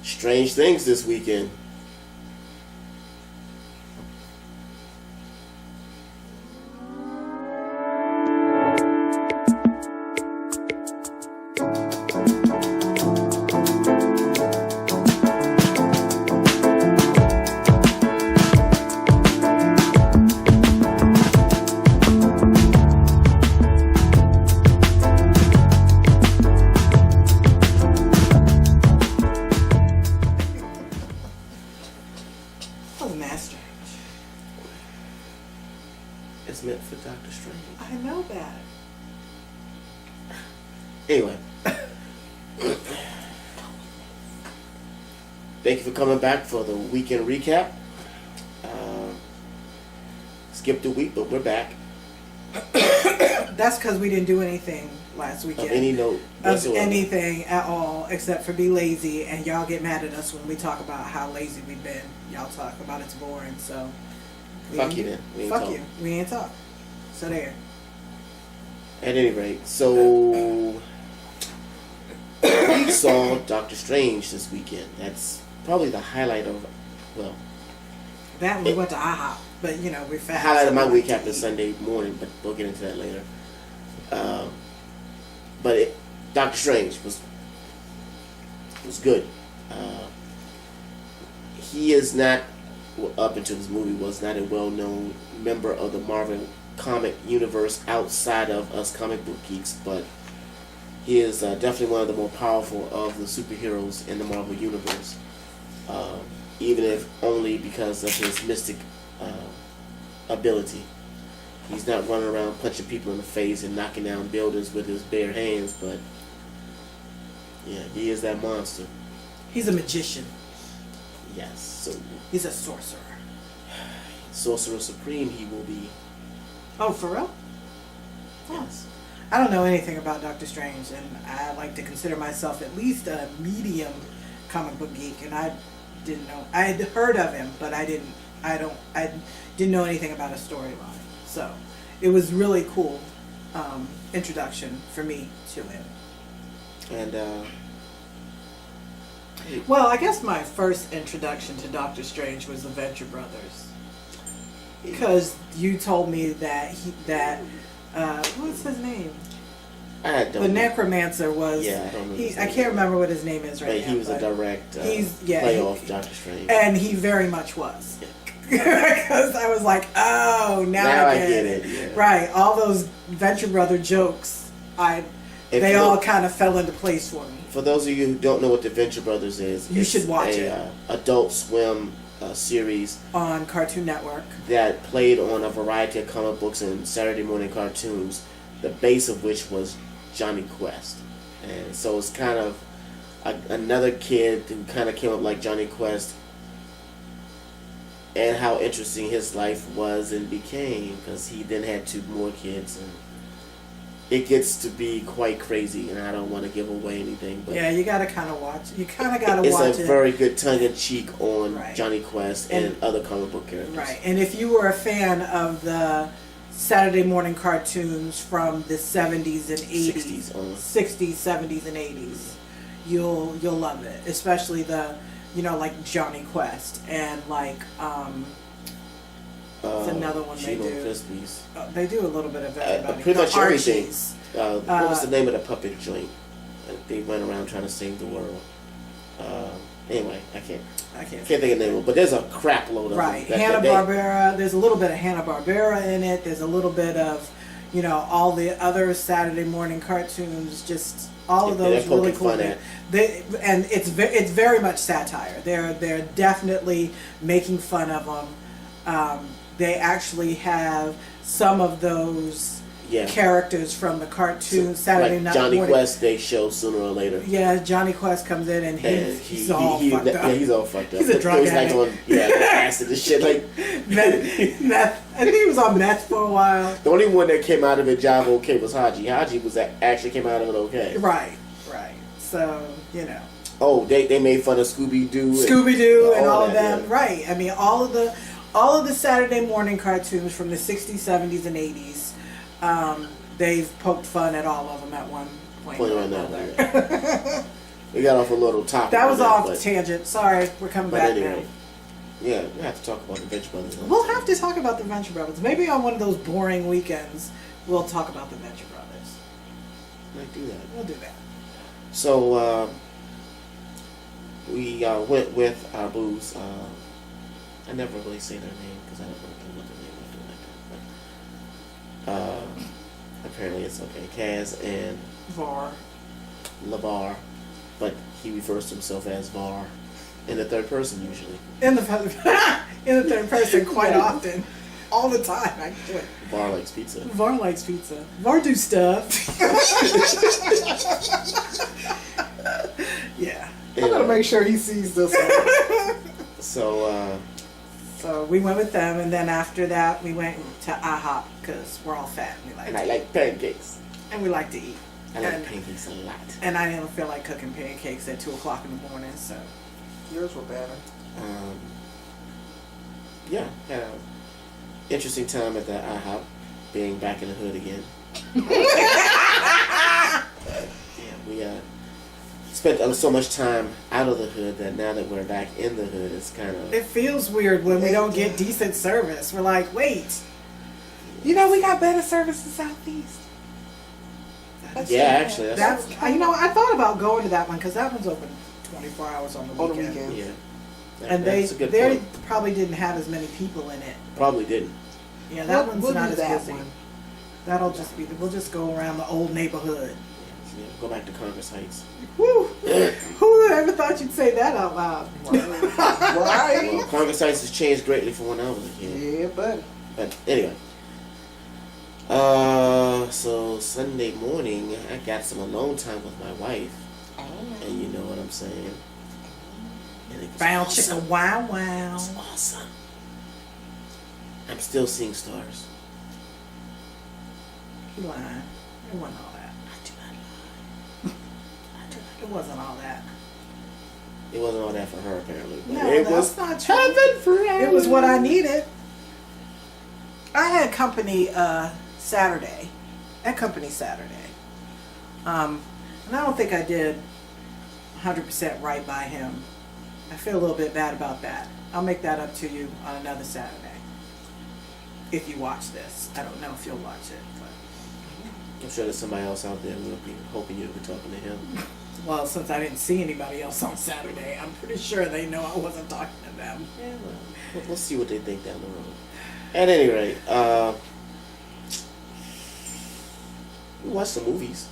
Strange things this weekend. It's meant for Doctor Strange. I know that. Anyway. Thank you for coming back for the weekend recap. Skipped a week, but we're back. That's because we didn't do anything last weekend. Of any note whatsoever. Of anything at all, except for be lazy, and y'all get mad at us when we talk about how lazy we've been. Y'all talk about it's boring, so... Fuck you then. Fuck you. We ain't talk. So there. At any rate, so... we saw Doctor Strange this weekend. That's probably the highlight of... Well... That we went to IHOP. But, you know, we're fast. Highlight of my week after Sunday morning, but we'll get into that later. But Doctor Strange was good. He is not, up until this movie, was not a well-known member of the Marvel comic universe outside of us comic book geeks, but he is definitely one of the more powerful of the superheroes in the Marvel universe. Even if only because of his mystic ability. He's not running around punching people in the face and knocking down buildings with his bare hands, but yeah, he is that monster. He's a magician. Yes, so he's a sorcerer. Sorcerer Supreme he will be. Oh, for real? Yes. I don't know anything about Doctor Strange, and I like to consider myself at least a medium comic book geek, and I didn't know. I had heard of him, but I didn't know anything about a storyline. So it was really cool introduction for me to him. And well, I guess my first introduction to Doctor Strange was the Venture Brothers, because you told me that what's his name? The Necromancer was. Yeah, I don't know. I can't remember what his name is right now. But he was a direct play off Doctor Strange, and he very much was. Because I was like, oh, now I get it. Yeah. Right, all those Venture Brother jokes, they all kind of fell into place for me. For those of you who don't know what the Venture Brothers is, you should watch it. Adult Swim series on Cartoon Network that played on a variety of comic books and Saturday morning cartoons. The base of which was Johnny Quest, and so it's kind of another kid who kind of came up like Johnny Quest. And how interesting his life was and became, because he then had 2 more kids, and it gets to be quite crazy. And I don't want to give away anything, but yeah, you gotta kind of watch. You kind of gotta watch it. It's a very good tongue-in-cheek on Johnny Quest and other comic book characters. Right, and if you were a fan of the Saturday morning cartoons from the 70s and 80s, 60s, 70s, and 80s, you'll love it, especially the. You know, like Johnny Quest and like it's another one they do. They do a little bit of everybody. Pretty much everything. What was the name of the puppet joint? They went around trying to save the world. Anyway, I can't think of the name of it. But there's a crap load of them. Right, Hanna-Barbera. There's a little bit of Hanna-Barbera in it. There's a little bit of, you know, all the other Saturday morning cartoons. Just all of those really cool. And it's very much satire. They're definitely making fun of them. They actually have some of those characters from the cartoon Saturday Night Johnny Morning. Quest, they show sooner or later. Yeah, Johnny Quest comes in and he's all fucked up. Yeah, he's all fucked up. He's a drug addict. He's like on acid and shit. Like meth. I think he was on meth for a while. The only one that came out of it job okay was Haji. Haji actually came out of it okay. Right. So, you know. Oh, they made fun of Scooby-Doo and all of them. Yeah. Right. I mean, all of the Saturday morning cartoons from the 60s, 70s, and 80s, they've poked fun at all of them at one point or another. We got off a little topic. That was off tangent. Sorry, we're coming back anyway, now. Yeah, we have to talk about the Venture Brothers. We'll have to talk about the Venture Brothers. Maybe on one of those boring weekends, we'll talk about the Venture Brothers. Might do that. We'll do that. So we went with our booze. I never really say their name because I don't know what their name is like that. But apparently it's okay. Kaz and LeVar, but he refers to himself as Var in the third person usually. In the third person quite often. All the time, actually. Var likes pizza. Var likes pizza. Var do stuff. Yeah. I gotta make sure he sees this one. So we went with them, and then after that we went to IHOP because we're all fat. And I like pancakes. And we like to eat. I like pancakes a lot. And I didn't feel like cooking pancakes at 2 o'clock in the morning, so. Yours were better. Yeah, had an interesting time at the IHOP, being back in the hood again. We spent so much time out of the hood that now that we're back in the hood, it's kind of... It feels weird when we don't get decent service. We're like, wait, we got better service in Southeast. Actually. That's I thought about going to that one because that one's open 24 hours on the weekend. Yeah. And they probably didn't have as many people in it. Probably didn't. Yeah, that one's not as busy. That'll just be, we'll just go around the old neighborhood. Yeah, go back to Congress Heights. Woo! Who ever thought you'd say that out loud? Right? Well, Congress Heights has changed greatly from when I was a kid. Yeah, buddy. But anyway. So Sunday morning, I got some alone time with my wife. And you know what I'm saying? And it was Awesome. Chicken, wow. It was awesome. I'm still seeing stars. You lying. It wasn't all that. I do not lie. It wasn't all that. It wasn't all that for her, apparently. But No, it that's was not true. heaven for her. It was what I needed. I had company Saturday. That company Saturday. And I don't think I did 100% right by him. I feel a little bit bad about that. I'll make that up to you on another Saturday. If you watch this. I don't know if you'll watch it. But. I'm sure there's somebody else out there who will be hoping you'll be talking to him. Well, since I didn't see anybody else on Saturday, I'm pretty sure they know I wasn't talking to them. Yeah, well, we'll see what they think down the road. At any rate, we watched some movies.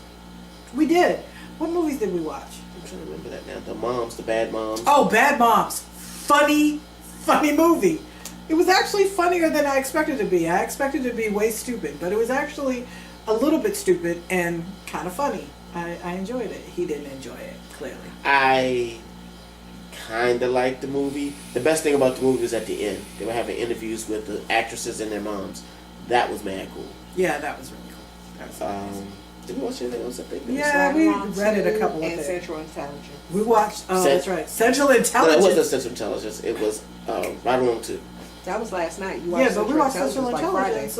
We did. What movies did we watch? I'm trying to remember that now. The Bad Moms. Oh, Bad Moms. Funny movie. It was actually funnier than I expected it to be. I expected it to be way stupid, but it was actually a little bit stupid and kind of funny. I enjoyed it. He didn't enjoy it, clearly. I kind of liked the movie. The best thing about the movie was at the end. They were having interviews with the actresses and their moms. That was mad cool. Yeah, that was really cool. That was amazing. Did we watch anything else? I think. Yeah, we rented a couple of and things. Central Intelligence. We watched. Oh, that's right. Central Intelligence. No, it wasn't Central Intelligence. It was Right Along 2. That was last night. You watched but we watched Central like Intelligence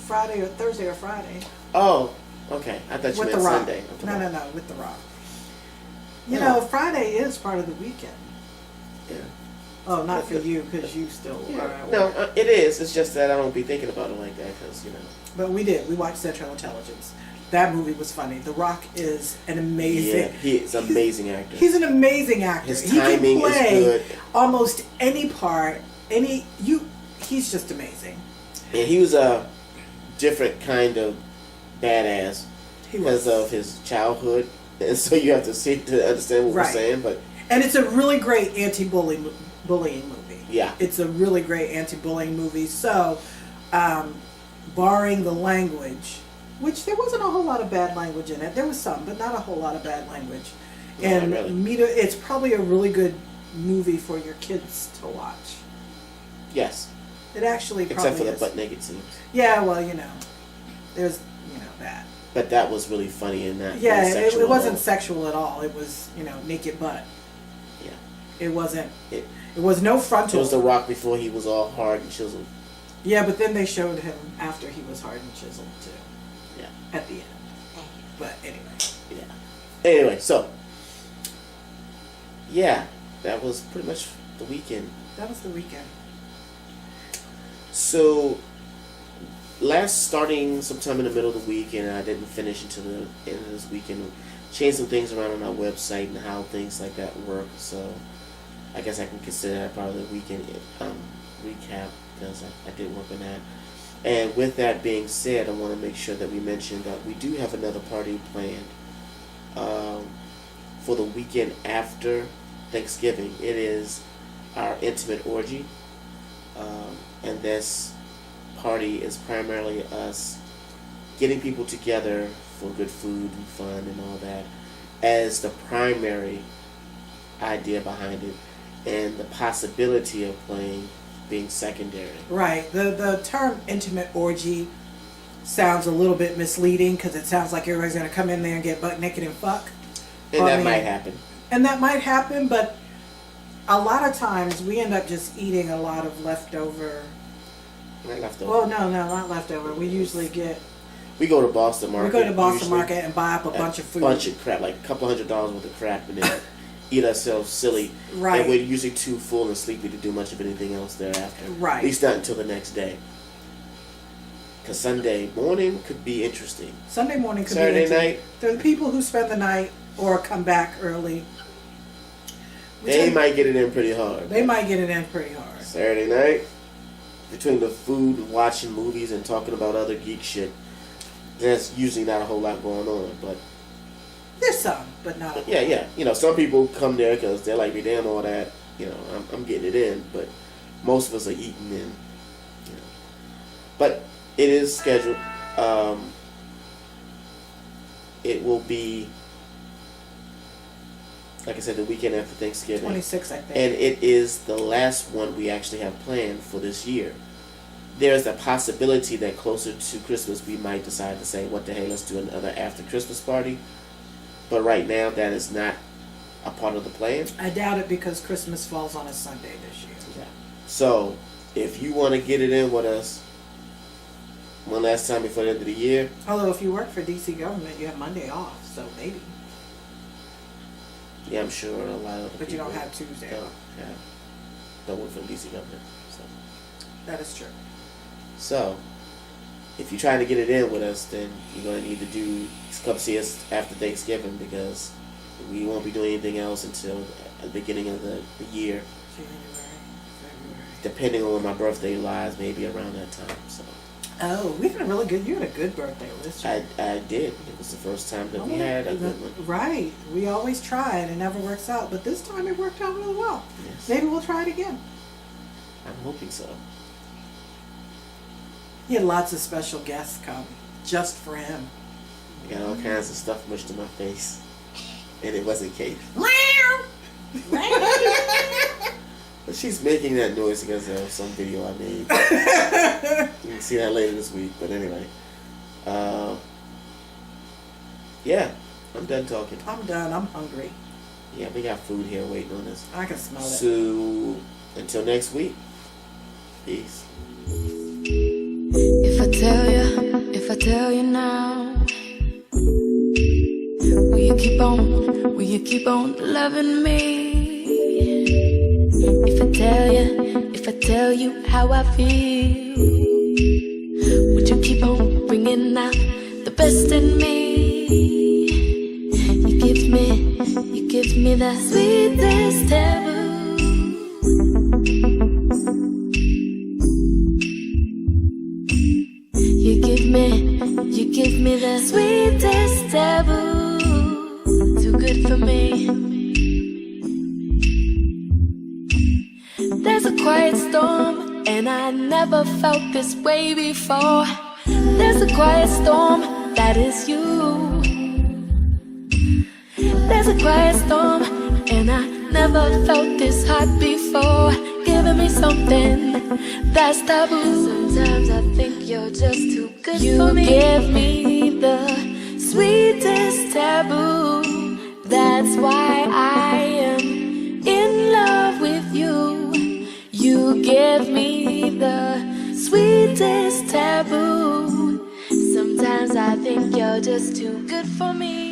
Friday or Thursday or Friday. Oh, okay. I thought you With meant The Rock. Sunday. No, with The Rock. You know, Friday is part of the weekend. Yeah. Oh, not for you, because you still are at work. No, it is. It's just that I don't be thinking about it like that, because, But we did. We watched Central Intelligence. That movie was funny. The Rock is an amazing... Yeah, he's an amazing actor. He's an amazing actor. His timing he can play is good. Almost any part. He's just amazing. And he was a different kind of badass because of his childhood. And so you have to see to understand what we're saying. But and it's a really great anti-bullying movie. Yeah. It's a really great anti-bullying movie. So, barring the language, which there wasn't a whole lot of bad language in it. There was some, but not a whole lot of bad language. And really. It's probably a really good movie for your kids to watch. Yes. It actually probably Except for the is. butt naked scenes. Yeah, well, there's that. But that was really funny in that. Yeah, it wasn't sexual at all. It was naked butt. Yeah. It wasn't. It was no frontal. It was The Rock before he was all hard and chiseled. Yeah, but then they showed him after he was hard and chiseled too. Yeah. At the end. But anyway. Yeah. Anyway, so yeah, that was pretty much the weekend. That was the weekend. So, starting sometime in the middle of the week, and I didn't finish until the end of this weekend, changed some things around on our website and how things like that work. So, I guess I can consider that part of the weekend recap because I did work on that. And with that being said, I want to make sure that we mention that we do have another party planned for the weekend after Thanksgiving. It is our intimate orgy. And this party is primarily us getting people together for good food and fun and all that as the primary idea behind it, and the possibility of playing being secondary. Right. The term intimate orgy sounds a little bit misleading because it sounds like everybody's going to come in there and get butt naked and fuck. And that might happen. And that might happen, but a lot of times we end up just eating a lot of leftover. Not leftover. Well, no, not leftover. We usually get. We go to Boston Market. We go to Boston Market and buy up a bunch of food. Bunch of crap, like a couple $100 worth of crap, and then eat ourselves silly. Right. And we're usually too full and sleepy to do much of anything else thereafter. Right. At least not until the next day. Because Sunday morning could be interesting. Sunday morning could Saturday be interesting. night. There are people who spend the night or come back early. They might get it in pretty hard. They might get it in pretty hard. Saturday night, between the food, watching movies, and talking about other geek shit, there's usually not a whole lot going on. But there's some, but not. But yeah. You know, some people come there because they're like, damn, all that. You know, I'm getting it in. But most of us are eating in. You know. But it is scheduled. It will be, like I said, the weekend after Thanksgiving. 26, I think. And it is the last one we actually have planned for this year. There's a possibility that closer to Christmas we might decide to say, what the hell, let's do another after Christmas party. But right now that is not a part of the plan. I doubt it because Christmas falls on a Sunday this year. Yeah. So, if you want to get it in with us one last time before the end of the year. Although if you work for DC government, you have Monday off, so maybe. Yeah, I'm sure a lot of But you don't have Tuesday off. Don't work for the DC government. So. That is true. So, if you're trying to get it in with us, then you're going to need to come see us after Thanksgiving because we won't be doing anything else until the beginning of the year. January, February. Depending on when my birthday lies, maybe around that time. So. Oh, we had a really good. You had a good birthday list. I did. It was the first time that we had a good one. Right. We always try and it never works out, but this time it worked out really well. Yes. Maybe we'll try it again. I'm hoping so. He had lots of special guests come just for him. I got all kinds of stuff mushed in my face, and it wasn't Kate. But she's making that noise because of some video I made. You can see that later this week. But anyway, yeah, I'm done talking. I'm done. I'm hungry. Yeah, we got food here waiting on us. I can smell it. So until next week, peace. If I tell you now, will you keep on loving me? If I tell you how I feel, would you keep on bringing out the best in me? You give me the sweetest taboo. You give me the sweetest taboo. Too good for me. There's a quiet storm, and I never felt this way before. There's a quiet storm, that is you. There's a quiet storm, and I never felt this hot before. Giving me something that's taboo. Sometimes I think you're just too good for me. You give me the sweetest taboo. That's why I am in love with you. You give me the sweetest taboo. Sometimes I think you're just too good for me.